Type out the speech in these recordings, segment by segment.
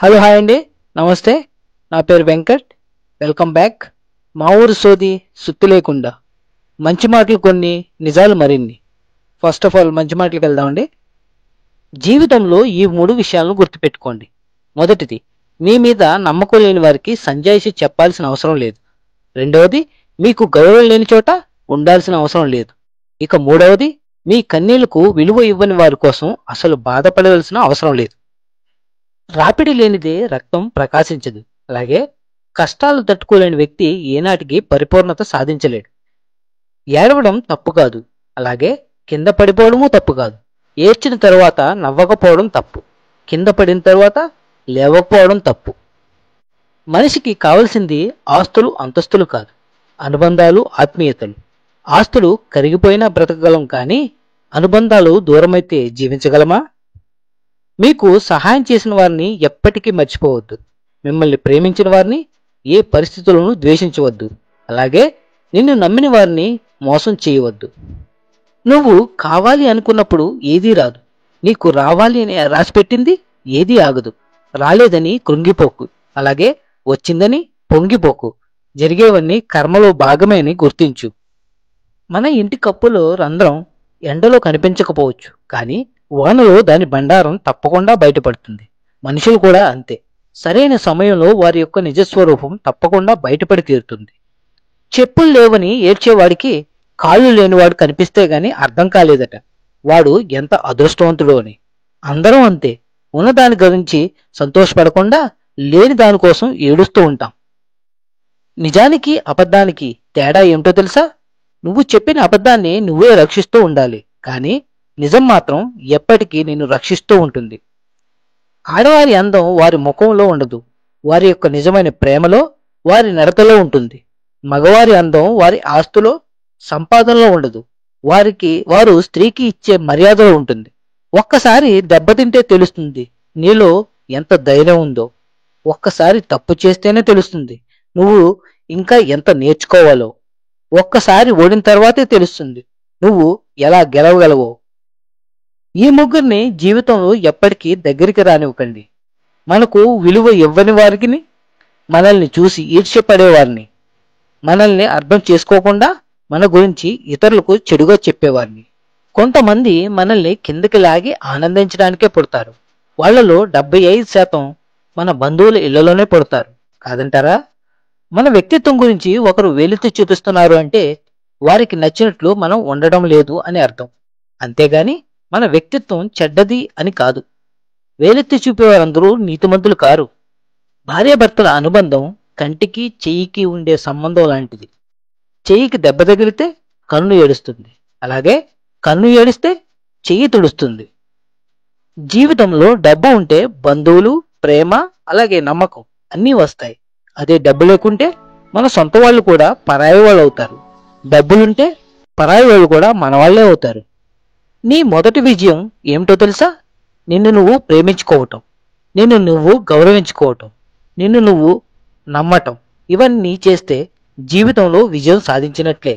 Hello hi అండి. నమస్తే. నా పేరు వెంకట్. Welcome back. మా ఊరు సోది సుత్తి లేకుండా మంచి మాటలు కొన్ని, నిజాలు మరిన్ని. ఫస్ట్ ఆఫ్ ఆల్ మంచి మాటలకు వెళ్దామండి. జీవితంలో ఈ మూడు విషయాలను గుర్తుపెట్టుకోండి. మొదటిది, మీ మీద నమ్మకం లేని వారికి సంజాయిషి చెప్పాల్సిన అవసరం లేదు. రెండవది, మీకు గౌరవం లేని చోట ఉండాల్సిన అవసరం లేదు. ఇక మూడవది, మీ కన్నీళ్లకు విలువ ఇవ్వని వారి కోసం అసలు బాధపడవలసిన అవసరం లేదు. రాపిడి లేనిదే రక్తం ప్రకాశించదు. అలాగే కష్టాలు తట్టుకోలేని వ్యక్తి ఏనాటికి పరిపూర్ణత సాధించలేడు. ఏడవడం తప్పు కాదు, అలాగే కింద పడిపోవడము తప్పు కాదు. ఏడ్చిన తరువాత నవ్వకపోవడం తప్పు, కింద పడిన తరువాత లేవకపోవడం తప్పు. మనిషికి కావలసింది ఆస్తులు అంతస్తులు కాదు, అనుబంధాలు ఆత్మీయతలు. ఆస్తులు కరిగిపోయినా బ్రతకగలం, కానీ అనుబంధాలు దూరమైతే జీవించగలమా? మీకు సహాయం చేసిన వారిని ఎప్పటికీ మర్చిపోవద్దు. మిమ్మల్ని ప్రేమించిన వారిని ఏ పరిస్థితులను ద్వేషించవద్దు. అలాగే నిన్ను నమ్మిన వారిని మోసం చేయవద్దు. నువ్వు కావాలి అనుకున్నప్పుడు ఏదీ రాదు. నీకు రావాలి అని రాసిపెట్టింది ఏదీ ఆగదు. రాలేదని కృంగిపోకు, అలాగే వచ్చిందని పొంగిపోకు. జరిగేవన్నీ కర్మలో భాగమే అని గుర్తించు. మన ఇంటి కప్పులో రంధ్రం ఎండలో కనిపించకపోవచ్చు, కానీ వానలో దాని బండారం తప్పకుండా బయటపడుతుంది. మనుషులు కూడా అంతే. సరైన సమయంలో వారి యొక్క నిజస్వరూపం తప్పకుండా బయటపడి తీరుతుంది. చెప్పులు లేవని ఏడ్చేవాడికి కాళ్ళు లేనివాడు కనిపిస్తే గాని అర్థం కాలేదట. వాడు ఎంత అదృష్టవంతుడో అని. అందరం అంతే. ఉన్నదాని గురించి సంతోషపడకుండా లేని దానికోసం ఏడుస్తూ ఉంటాం. నిజానికి అబద్ధానికి తేడా ఏమిటో తెలుసా? నువ్వు చెప్పిన అబద్ధాన్ని నువ్వే రక్షిస్తూ ఉండాలి, కానీ నిజం మాత్రం ఎప్పటికీ నిన్ను రక్షిస్తూ ఉంటుంది. ఆడవారి అందం వారి ముఖంలో ఉండదు, వారి యొక్క నిజమైన ప్రేమలో, వారి నడతలో ఉంటుంది. మగవారి అందం వారి ఆస్తులో, సంపాదనలో ఉండదు, వారు స్త్రీకి ఇచ్చే మర్యాదలో ఉంటుంది. ఒక్కసారి దెబ్బతింటే తెలుస్తుంది నీలో ఎంత ధైర్యం ఉందో. ఒక్కసారి తప్పు చేస్తేనే తెలుస్తుంది నువ్వు ఇంకా ఎంత నేర్చుకోవాలో. ఒక్కసారి ఓడిన తర్వాతే తెలుస్తుంది నువ్వు ఎలా గెలవగలవో. ఈ ముగ్గురిని జీవితంలో ఎప్పటికీ దగ్గరికి రానివ్వకండి. మనకు విలువ ఇవ్వని వారికి, మనల్ని చూసి ఈర్ష్యపడేవారిని, మనల్ని అర్థం చేసుకోకుండా మన గురించి ఇతరులకు చెడుగా చెప్పేవారిని. కొంతమంది మనల్ని కిందకి లాగి ఆనందించడానికే పుడతారు. వాళ్లలో 75% మన బంధువుల ఇళ్లలోనే పుడతారు, కాదంటారా? మన వ్యక్తిత్వం గురించి ఒకరు వేలెత్తి చూపిస్తున్నారు అంటే వారికి నచ్చినట్లు మనం ఉండడం లేదు అని అర్థం. అంతేగాని మన వ్యక్తిత్వం చెడ్డది అని కాదు. వేలెత్తి చూపేవారందరూ నీతిమంతులు కారు. భార్యాభర్తల అనుబంధం కంటికి చెయ్యికి ఉండే సంబంధం లాంటిది. చెయ్యికి దెబ్బ తగిలితే కన్ను ఏడుస్తుంది, అలాగే కన్ను ఏడిస్తే చెయ్యి తుడుస్తుంది. జీవితంలో డబ్బు ఉంటే బంధువులు, ప్రేమ, అలాగే నమ్మకం అన్నీ వస్తాయి. అదే డబ్బు లేకుంటే మన సొంత వాళ్ళు కూడా పరాయి వాళ్ళు అవుతారు. డబ్బులుంటే పరాయి వాళ్ళు కూడా మన వాళ్ళే అవుతారు. నీ మొదటి విజయం ఏమిటో తెలుసా? నిన్ను నువ్వు ప్రేమించుకోవటం, నిన్ను నువ్వు గౌరవించుకోవటం, నిన్ను నువ్వు నమ్మటం. ఇవన్నీ చేస్తే జీవితంలో విజయం సాధించినట్లే.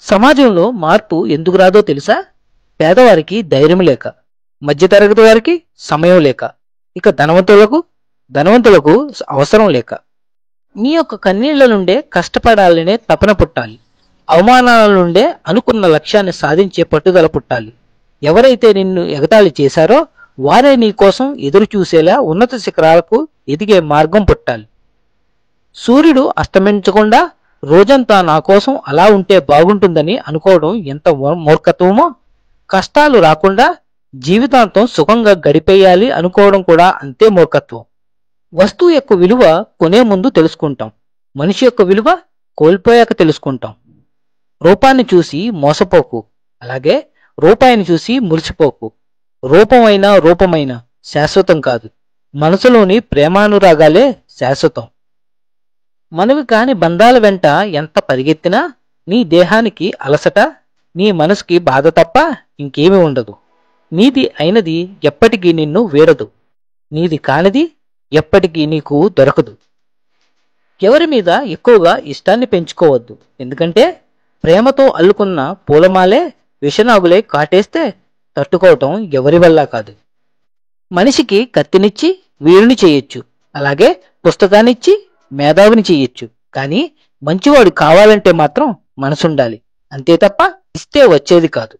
సమాజంలో మార్పు ఎందుకు రాదో తెలుసా? పేదవారికి ధైర్యం లేక, మధ్యతరగతి వారికి సమయం లేక, ఇక ధనవంతులకు అవసరం లేక. నీ యొక్క కన్నీళ్ల నుండే కష్టపడాలనే తపన పుట్టాలి. అవమానాల నుండే అనుకున్న లక్ష్యాన్ని సాధించే పట్టుదల పుట్టాలి. ఎవరైతే నిన్ను ఎగతాళి చేశారో వారే నీ కోసం ఎదురు చూసేలా ఉన్నత శిఖరాలకు ఎదిగే మార్గం పుట్టాలి. సూర్యుడు అస్తమించకుండా రోజంతా నా కోసం అలా ఉంటే బాగుంటుందని అనుకోవడం ఎంత మూర్ఖత్వమో, కష్టాలు రాకుండా జీవితాంతం సుఖంగా గడిపేయాలి అనుకోవడం కూడా అంతే మూర్ఖత్వం. వస్తువు యొక్క విలువ కొనే ముందు తెలుసుకుంటాం, మనిషి యొక్క విలువ కోల్పోయాక తెలుసుకుంటాం. రూపాన్ని చూసి మోసపోకు, అలాగే రూపాయిని చూసి మురిసిపోకు. రూపమైన శాశ్వతం కాదు, మనసులోని ప్రేమానురాగాలే శాశ్వతం. మనవి కాని బంధాల వెంట ఎంత పరిగెత్తినా నీ దేహానికి అలసట, నీ మనసుకి బాధ తప్ప ఇంకేమీ ఉండదు. నీది అయినది ఎప్పటికీ నిన్ను వీడదు, నీది కానిది ఎప్పటికీ నీకు దొరకదు. ఎవరి మీద ఎక్కువగా ఇష్టాన్ని పెంచుకోవద్దు, ఎందుకంటే ప్రేమతో అల్లుకున్న పూలమాలే విషనాగులే కాటేస్తే తట్టుకోవటం ఎవరి వల్ల కాదు. మనిషికి కత్తినిచ్చి వీరుని చేయొచ్చు, అలాగే పుస్తకాన్ని ఇచ్చి మేధావిని చేయొచ్చు. కానీ మంచివాడు కావాలంటే మాత్రం మనసుండాలి, అంతే తప్ప ఇస్తే వచ్చేది కాదు.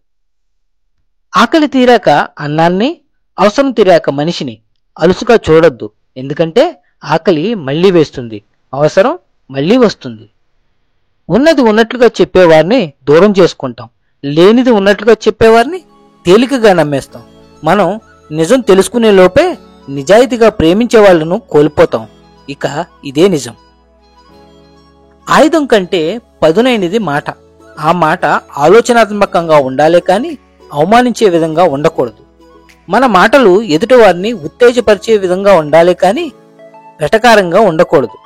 ఆకలి తీరాక అన్నాన్ని, అవసరం తీరాక మనిషిని అలుసుగా చూడొద్దు. ఎందుకంటే ఆకలి మళ్లీ వేస్తుంది, అవసరం మళ్లీ వస్తుంది. ఉన్నది ఉన్నట్లుగా చెప్పేవారిని దూరం చేసుకుంటాం, లేనిది ఉన్నట్లుగా చెప్పేవారిని తేలికగా నమ్మేస్తాం. మనం నిజం తెలుసుకునే లోపే నిజాయితీగా ప్రేమించే వాళ్లను కోల్పోతాం. ఇక ఇదే నిజం. ఆయుధం కంటే పదునైనది మాట. ఆ మాట ఆలోచనాత్మకంగా ఉండాలే కాని అవమానించే విధంగా ఉండకూడదు. మన మాటలు ఎదుటివారిని ఉత్తేజపరిచే విధంగా ఉండాలే కాని వెటకారంగా ఉండకూడదు.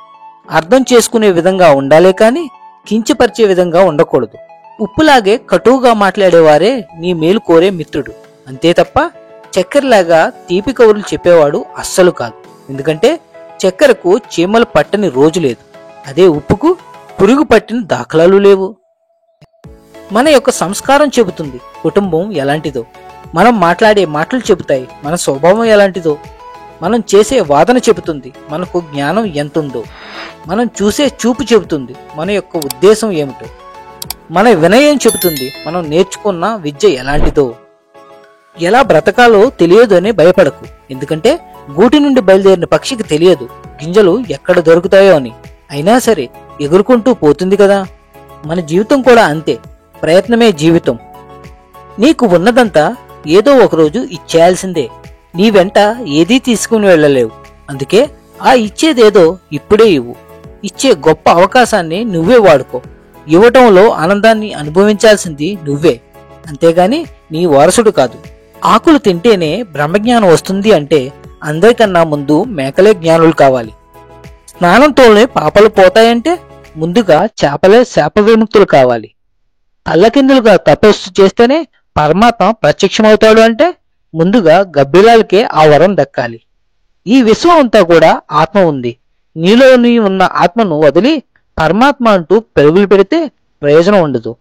అర్థం చేసుకునే విధంగా ఉండాలే కాని కించపరిచే విధంగా ఉండకూడదు. ఉప్పులాగే కటువుగా మాట్లాడేవారే నీ మేలు కోరే మిత్రుడు, అంతే తప్ప చక్కెరలాగా తీపి కబుర్లు చెప్పేవాడు అస్సలు కాదు. ఎందుకంటే చక్కెరకు చీమలు పట్టని రోజు లేదు, అదే ఉప్పుకు పురుగు పట్టిన దాఖలాలు లేవు. మన యొక్క సంస్కారం చెబుతుంది కుటుంబం ఎలాంటిదో. మనం మాట్లాడే మాటలు చెబుతాయి మన స్వభావం ఎలాంటిదో. మనం చేసే వాదన చెబుతుంది మనకు జ్ఞానం ఎంతుందో. మనం చూసే చూపు చెబుతుంది మన యొక్క ఉద్దేశం ఏమిటో. మన వినయం చెబుతుంది మనం నేర్చుకున్న విద్య ఎలాంటిదో. ఎలా బ్రతకాలో తెలియదు అని భయపడకు, ఎందుకంటే గూటి నుండి బయలుదేరిన పక్షికి తెలియదు గింజలు ఎక్కడ దొరుకుతాయో అని. అయినా సరే ఎగురుకుంటూ పోతుంది కదా. మన జీవితం కూడా అంతే, ప్రయత్నమే జీవితం. నీకు ఉన్నదంతా ఏదో ఒకరోజు ఇచ్చేయాల్సిందే. నీ వెంట ఏదీ తీసుకుని వెళ్ళలేవు, అందుకే ఆ ఇచ్చేదేదో ఇప్పుడే ఇవ్వు. ఇచ్చే గొప్ప అవకాశాన్ని నువ్వే వాడుకో. ఇవ్వటంలో ఆనందాన్ని అనుభవించాల్సింది నువ్వే, అంతేగాని నీ వారసుడు కాదు. ఆకులు తింటేనే బ్రహ్మజ్ఞానం వస్తుంది అంటే అందరికన్నా ముందు మేకలే జ్ఞానులు కావాలి. స్నానంతోనే పాపలు పోతాయంటే ముందుగా చేపలే శాప విముక్తులు కావాలి. తల్లకిందులుగా తపస్సు చేస్తేనే పరమాత్మ ప్రత్యక్షమవుతాడు అంటే ముందుగా గబ్బిలాలకే ఆ వరం దక్కాలి. ఈ విశ్వం అంతా కూడా ఆత్మ ఉంది. నీలోని ఉన్న ఆత్మను వదిలి పరమాత్మ అంటూ పెరుగులు పెడితే ప్రయోజనం ఉండదు.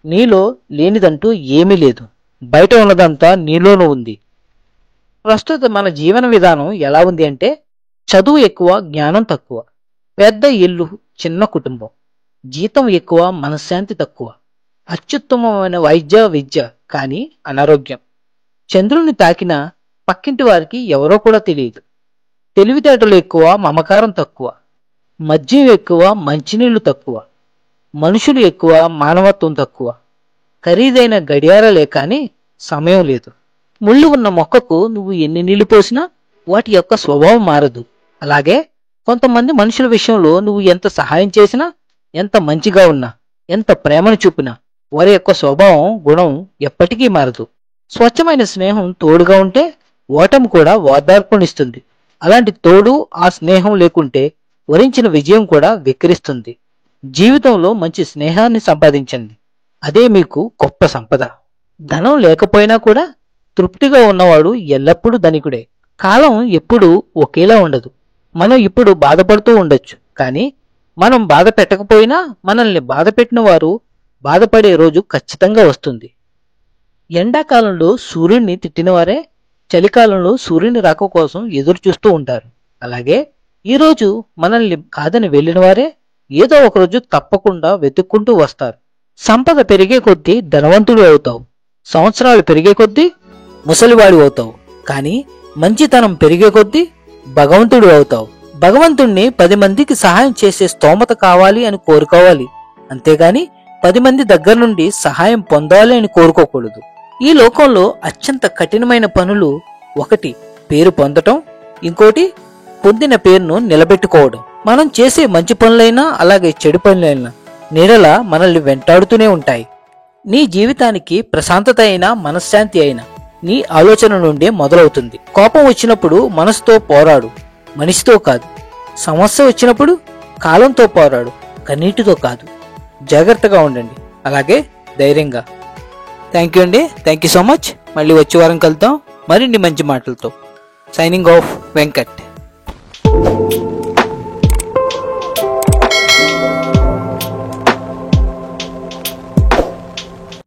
నీలో లేనిదంటూ ఏమీ లేదు, బయట ఉన్నదంతా నీలోనూ ఉంది. ప్రస్తుతం మన జీవన విధానం ఎలా ఉంది అంటే చదువు ఎక్కువ, జ్ఞానం తక్కువ. పెద్ద ఇల్లు, చిన్న కుటుంబం. జీతం ఎక్కువ, మనశ్శాంతి తక్కువ. అత్యుత్తమమైన వైద్య విద్య, కానీ అనారోగ్యం. చంద్రుని తాకిన పక్కింటి వారికి ఎవరో కూడా తెలియదు. తెలివితేటలు ఎక్కువ, మమకారం తక్కువ. మద్యం ఎక్కువ, మంచినీళ్లు తక్కువ. మనుషులు ఎక్కువ, మానవత్వం తక్కువ. ఖరీదైన గడియారలే కాని సమయం లేదు. ముళ్ళు ఉన్న మొక్కకు నువ్వు ఎన్ని నీళ్లు పోసినా వాటి యొక్క స్వభావం మారదు. అలాగే కొంతమంది మనుషుల విషయంలో నువ్వు ఎంత సహాయం చేసినా, ఎంత మంచిగా ఉన్నా, ఎంత ప్రేమను చూపినా వారి యొక్క స్వభావం, గుణం ఎప్పటికీ మారదు. స్వచ్ఛమైన స్నేహం తోడుగా ఉంటే ఓటమి కూడా ఓదార్పునిస్తుంది. అలాంటి తోడు, ఆ స్నేహం లేకుంటే వరించిన విజయం కూడా వికరిస్తుంది. జీవితంలో మంచి స్నేహాన్ని సంపాదించండి, అదే మీకు గొప్ప సంపద. ధనం లేకపోయినా కూడా తృప్తిగా ఉన్నవాడు ఎల్లప్పుడూ ధనికుడే. కాలం ఎప్పుడూ ఒకేలా ఉండదు. మనం ఇప్పుడు బాధపడుతూ ఉండొచ్చు, కానీ మనం బాధ పెట్టకపోయినా మనల్ని బాధ పెట్టిన వారు బాధపడే రోజు ఖచ్చితంగా వస్తుంది. ఎండాకాలంలో సూర్యుడిని తిట్టినవారే చలికాలంలో సూర్యుని రాక కోసం ఎదురు చూస్తూ ఉంటారు. అలాగే ఈరోజు మనల్ని కాదని వెళ్ళిన వారే ఏదో ఒకరోజు తప్పకుండా వెతుక్కుంటూ వస్తారు. సంపద పెరిగే కొద్దీ ధనవంతుడు అవుతావు, సంవత్సరాలు పెరిగే కొద్దీ ముసలివాడి అవుతావు. కానీ మంచితనం పెరిగే కొద్దీ భగవంతుడు అవుతావు. భగవంతుణ్ణి 10 మందికి సహాయం చేసే స్తోమత కావాలి అని కోరుకోవాలి, అంతేగాని 10 మంది దగ్గర నుండి సహాయం పొందాలి అని కోరుకోకూడదు. ఈ లోకంలో అత్యంత కఠినమైన పనులు, ఒకటి పేరు పొందటం, ఇంకోటి పొందిన పేరును నిలబెట్టుకోవడం. మనం చేసే మంచి పనులైనా అలాగే చెడు పనులైనా నీడలా మనల్ని వెంటాడుతూనే ఉంటాయి. నీ జీవితానికి ప్రశాంతత అయినా, మనశ్శాంతి అయినా నీ ఆలోచన నుండే మొదలవుతుంది. కోపం వచ్చినప్పుడు మనసుతో పోరాడు, మనిషితో కాదు. సమస్య వచ్చినప్పుడు కాలంతో పోరాడు, కన్నీటితో కాదు. జాగ్రత్తగా ఉండండి, అలాగే ధైర్యంగా. థ్యాంక్ యూ అండి, థ్యాంక్ యూ సో మచ్. మళ్ళీ వచ్చే వారం కలుద్దాం మరిన్ని మంచి మాటలతో. Signing off, Venkat.